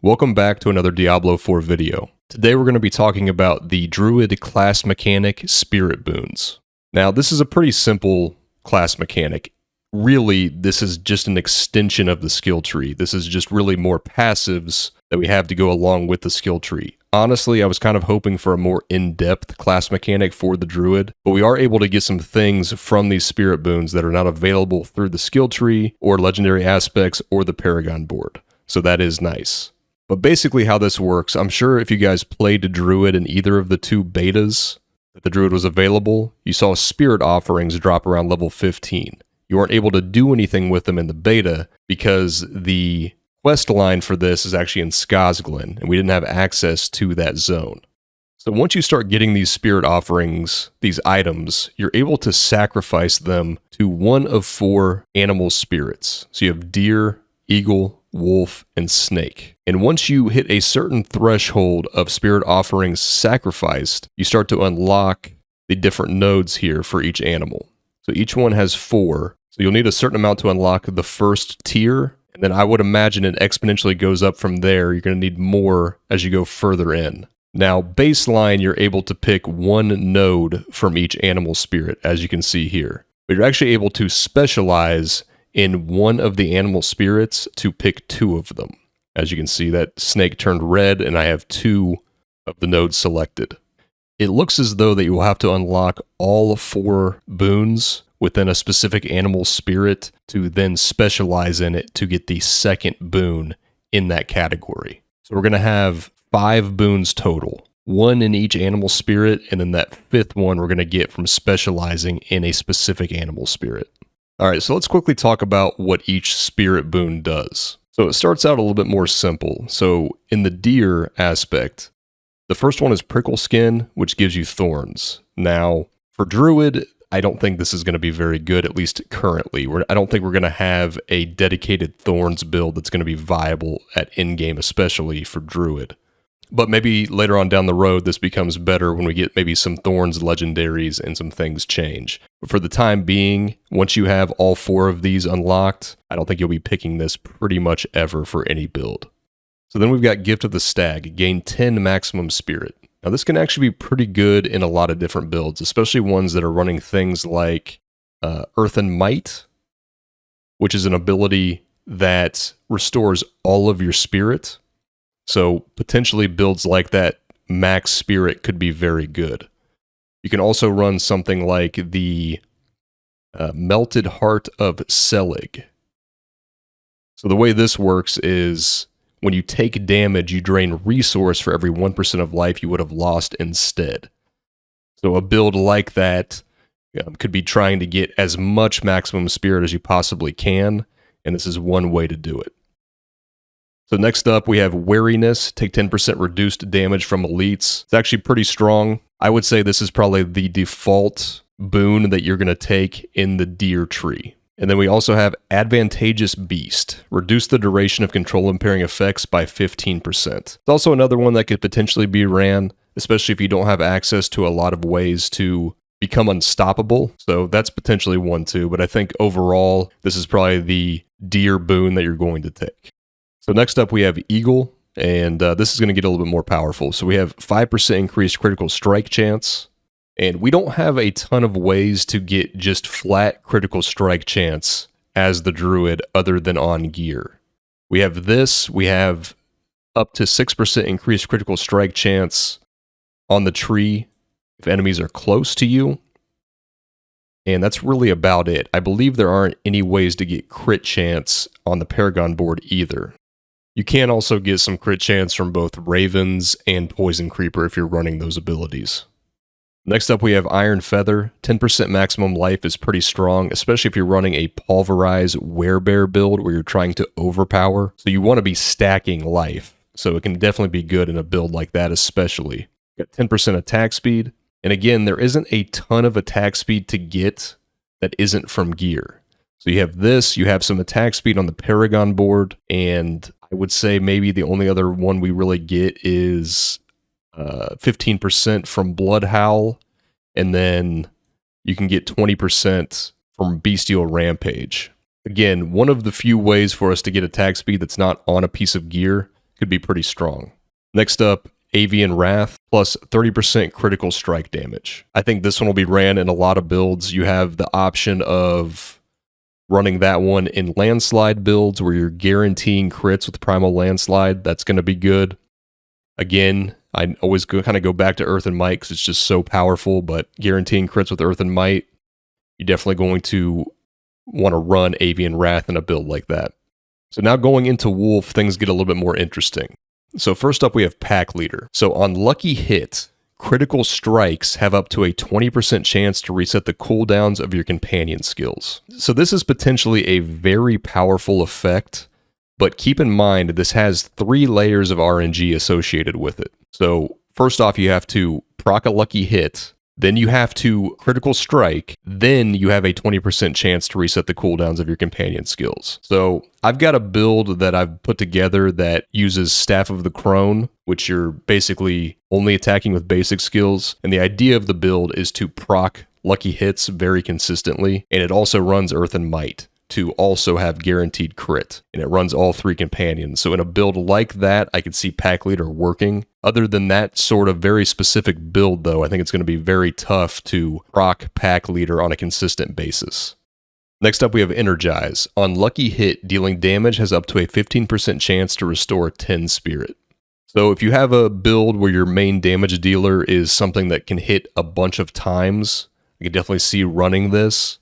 Welcome back to another Diablo 4 video. Today we're going to be talking about the Druid class mechanic Spirit Boons. Now this is a pretty simple class mechanic. Really, this is just an extension of the skill tree. This is just really more passives that we have to go along with the skill tree. Honestly, I was kind of hoping for a more in-depth class mechanic for the Druid, but we are able to get some things from these Spirit Boons that are not available through the skill tree or legendary aspects or the Paragon board. So that is nice. But basically how this works, I'm sure if you guys played Druid in either of the two betas that the Druid was available, you saw spirit offerings drop around level 15. You weren't able to do anything with them in the beta because the quest line for this is actually in Skazglen, and we didn't have access to that zone. So once you start getting these spirit offerings, these items, you're able to sacrifice them to one of 4 animal spirits. So you have deer, eagle, wolf, and snake. And once you hit a certain threshold of spirit offerings sacrificed, you start to unlock the different nodes here for each animal. So each one has 4. So you'll need a certain amount to unlock the first tier, and then I would imagine it exponentially goes up from there. You're going to need more as you go further in. Now, baseline, you're able to pick 1 node from each animal spirit, as you can see here. But you're actually able to specialize in one of the animal spirits to pick 2 of them. As you can see, that snake turned red, and I have 2 of the nodes selected. It looks as though that you will have to unlock all 4 boons within a specific animal spirit to then specialize in it to get the second boon in that category. So we're going to have 5 boons total, 1 in each animal spirit, and then that 5th one we're going to get from specializing in a specific animal spirit. Alright, so let's quickly talk about what each spirit boon does. So it starts out a little bit more simple. So in the deer aspect, the first one is prickle skin, which gives you thorns. Now, for Druid, I don't think this is going to be very good, at least currently. I don't think we're going to have a dedicated thorns build that's going to be viable at in-game, especially for Druid. But maybe later on down the road, this becomes better when we get maybe some thorns legendaries and some things change. But for the time being, once you have all 4 of these unlocked, I don't think you'll be picking this pretty much ever for any build. So then we've got Gift of the Stag, gain 10 maximum spirit. Now this can actually be pretty good in a lot of different builds, especially ones that are running things like Earthen Might, which is an ability that restores all of your spirit. So potentially builds like that max spirit could be very good. You can also run something like the Melted Heart of Selig. So the way this works is when you take damage, you drain resource for every 1% of life you would have lost instead. So a build like that could be trying to get as much maximum spirit as you possibly can, and this is one way to do it. So next up, we have Wariness, take 10% reduced damage from elites. It's actually pretty strong. I would say this is probably the default boon that you're going to take in the deer tree. And then we also have Advantageous Beast. Reduce the duration of control impairing effects by 15%. It's also another one that could potentially be ran, especially if you don't have access to a lot of ways to become unstoppable. So that's potentially one too, but I think overall, this is probably the deer boon that you're going to take. So next up we have Eagle, and this is going to get a little bit more powerful. So we have 5% increased critical strike chance. And we don't have a ton of ways to get just flat critical strike chance as the Druid other than on gear. We have this, we have up to 6% increased critical strike chance on the tree if enemies are close to you. And that's really about it. I believe there aren't any ways to get crit chance on the Paragon board either. You can also get some crit chance from both Ravens and Poison Creeper if you're running those abilities. Next up we have Iron Feather. 10% maximum life is pretty strong, especially if you're running a Pulverize Werebear build where you're trying to overpower. So you want to be stacking life. So it can definitely be good in a build like that especially. Got 10% attack speed. And again, there isn't a ton of attack speed to get that isn't from gear. So you have this, you have some attack speed on the Paragon board, and I would say maybe the only other one we really get is 15% from Blood Howl, and then you can get 20% from Bestial Rampage. Again, one of the few ways for us to get attack speed that's not on a piece of gear could be pretty strong. Next up, Avian Wrath, plus 30% critical strike damage. I think this one will be ran in a lot of builds. You have the option of running that one in landslide builds where you're guaranteeing crits with Primal Landslide. That's going to be good. Again, I always kind of go back to Earth and Might because it's just so powerful, but guaranteeing crits with Earth and Might, you're definitely going to want to run Avian Wrath in a build like that. So now going into Wolf, things get a little bit more interesting. So first up, we have Pack Leader. So on Lucky Hit, critical strikes have up to a 20% chance to reset the cooldowns of your companion skills. So this is potentially a very powerful effect, but keep in mind this has 3 layers of RNG associated with it. So first off, you have to proc a Lucky Hit, then you have to critical strike, then you have a 20% chance to reset the cooldowns of your companion skills. So I've got a build that I've put together that uses Staff of the Crone, which you're basically only attacking with basic skills. And the idea of the build is to proc Lucky Hits very consistently. And it also runs Earth and Might to also have guaranteed crit. And it runs all 3 companions. So in a build like that, I could see Pack Leader working. Other than that sort of very specific build, though, I think it's going to be very tough to proc Pack Leader on a consistent basis. Next up, we have Energize. On Lucky Hit, dealing damage has up to a 15% chance to restore 10 spirit. So if you have a build where your main damage dealer is something that can hit a bunch of times, I could definitely see running this.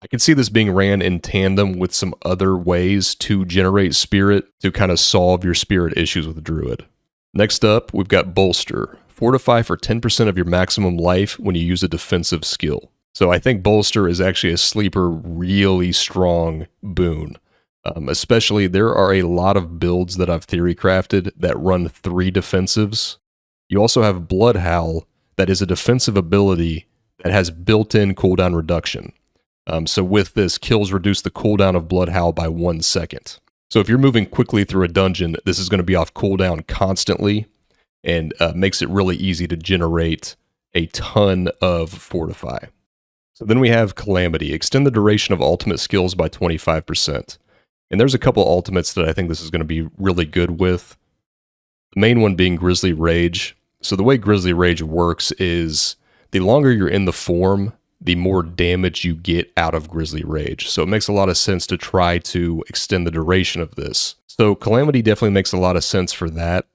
I could see this being ran in tandem with some other ways to generate spirit to kind of solve your spirit issues with Druid. Next up, we've got Bolster. Fortify for 10% of your maximum life when you use a defensive skill. So I think Bolster is actually a sleeper, really strong boon. Especially, there are a lot of builds that I've theory crafted that run 3 defensives. You also have Blood Howl, that is a defensive ability that has built-in cooldown reduction. So with this, kills reduce the cooldown of Blood Howl by 1 second. So if you're moving quickly through a dungeon, this is going to be off cooldown constantly and makes it really easy to generate a ton of Fortify. So then we have Calamity. Extend the duration of ultimate skills by 25%. And there's a couple ultimates that I think this is going to be really good with. The main one being Grizzly Rage. So the way Grizzly Rage works is the longer you're in the form, the more damage you get out of Grizzly Rage. So it makes a lot of sense to try to extend the duration of this. So Calamity definitely makes a lot of sense for that.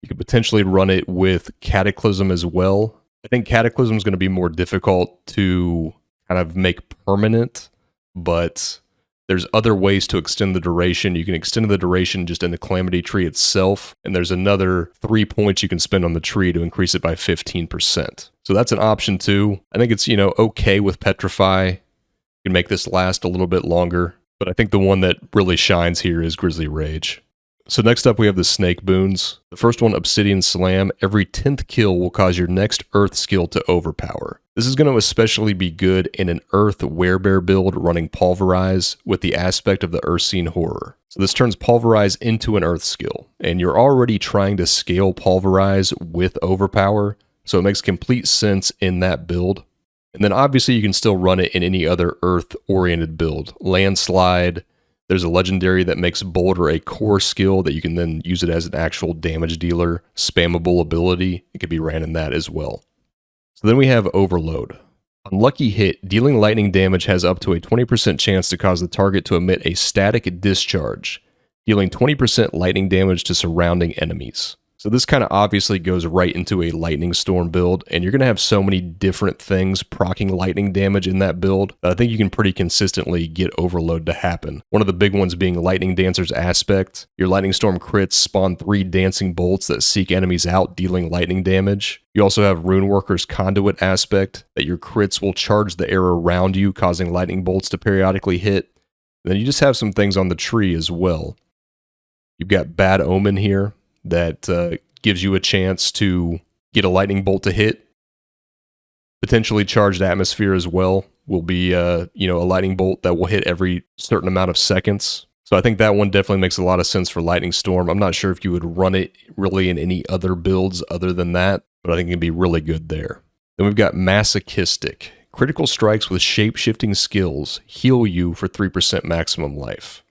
You could potentially run it with Cataclysm as well. I think Cataclysm is going to be more difficult to kind of make permanent, but there's other ways to extend the duration. You can extend the duration just in the Calamity tree itself, and there's another 3 points you can spend on the tree to increase it by 15%. So that's an option too. I think it's, okay with Petrify. You can make this last a little bit longer, but I think the one that really shines here is Grizzly Rage. So next up we have the Snake Boons. The first one, Obsidian Slam. Every 10th kill will cause your next Earth skill to overpower. This is going to especially be good in an Earth Werebear build running Pulverize with the aspect of the Ursine Horror. So this turns Pulverize into an Earth skill, and you're already trying to scale Pulverize with Overpower, so it makes complete sense in that build. And then obviously you can still run it in any other Earth-oriented build. Landslide. There's a legendary that makes Boulder a core skill that you can then use it as an actual damage dealer, spammable ability. It could be ran in that as well. So then we have Overload. On Lucky Hit, dealing lightning damage has up to a 20% chance to cause the target to emit a static discharge, dealing 20% lightning damage to surrounding enemies. So this kind of obviously goes right into a Lightning Storm build, and you're going to have so many different things proccing lightning damage in that build that I think you can pretty consistently get Overload to happen. One of the big ones being Lightning Dancer's Aspect. Your Lightning Storm crits spawn 3 dancing bolts that seek enemies out, dealing lightning damage. You also have Runeworker's Conduit Aspect, that your crits will charge the air around you, causing lightning bolts to periodically hit. And then you just have some things on the tree as well. You've got Bad Omen here, that gives you a chance to get a lightning bolt to hit. Potentially Charged Atmosphere as well will be a lightning bolt that will hit every certain amount of seconds. So I think that one definitely makes a lot of sense for Lightning Storm. I'm not sure if you would run it really in any other builds other than that, but I think it can be really good there. Then we've got Masochistic. Critical strikes with shape-shifting skills heal you for 3% maximum life.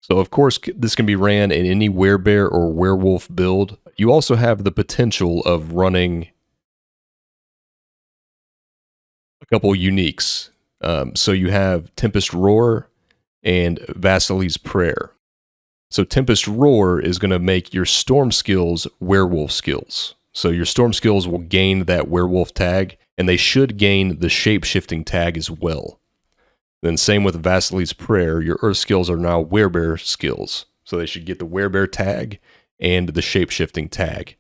So of course, this can be ran in any werebear or werewolf build. You also have the potential of running a couple uniques. So you have Tempest Roar and Vasili's Prayer. So Tempest Roar is going to make your Storm skills werewolf skills. So your Storm skills will gain that werewolf tag, and they should gain the shape-shifting tag as well. Then same with Vasili's Prayer, your Earth skills are now werebear skills. So they should get the werebear tag and the shape-shifting tag.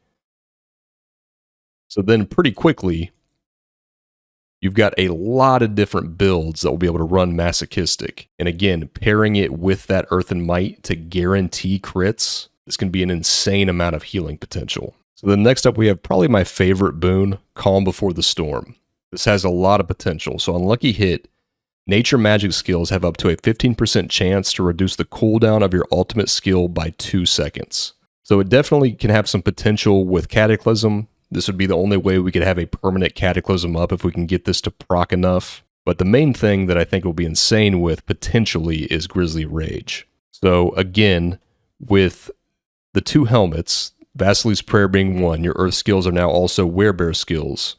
So then pretty quickly, you've got a lot of different builds that will be able to run Masochistic. And again, pairing it with that Earth and Might to guarantee crits, this can be an insane amount of healing potential. So then next up, we have probably my favorite boon, Calm Before the Storm. This has a lot of potential. So on Lucky Hit, Nature Magic skills have up to a 15% chance to reduce the cooldown of your ultimate skill by 2 seconds. So it definitely can have some potential with Cataclysm. This would be the only way we could have a permanent Cataclysm up if we can get this to proc enough. But the main thing that I think will be insane with potentially is Grizzly Rage. So again, with the 2 helmets, Vasili's Prayer being one, your Earth skills are now also werebear skills.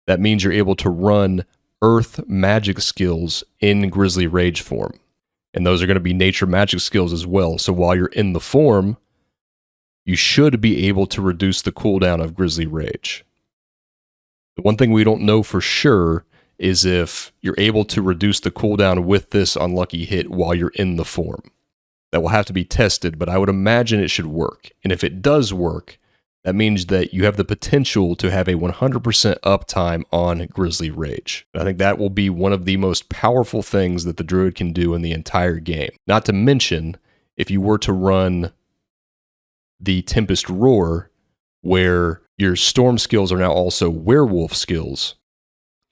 That means you're able to run Earth magic skills in Grizzly Rage form. And those are going to be nature magic skills as well. So while you're in the form, you should be able to reduce the cooldown of Grizzly Rage. The one thing we don't know for sure is if you're able to reduce the cooldown with this unlucky hit while you're in the form. That will have to be tested, but I would imagine it should work. And if it does work, that means that you have the potential to have a 100% uptime on Grizzly Rage. And I think that will be one of the most powerful things that the Druid can do in the entire game. Not to mention, if you were to run the Tempest Roar, where your Storm skills are now also werewolf skills,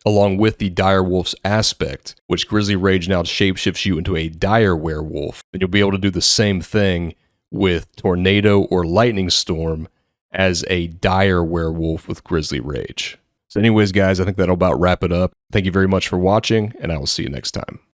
along with the Dire Wolf's aspect, which Grizzly Rage now shapeshifts you into a Dire Werewolf, then you'll be able to do the same thing with Tornado or Lightning Storm as a Dire Werewolf with Grizzly Rage. So anyways, guys, I think that'll about wrap it up. Thank you very much for watching, and I will see you next time.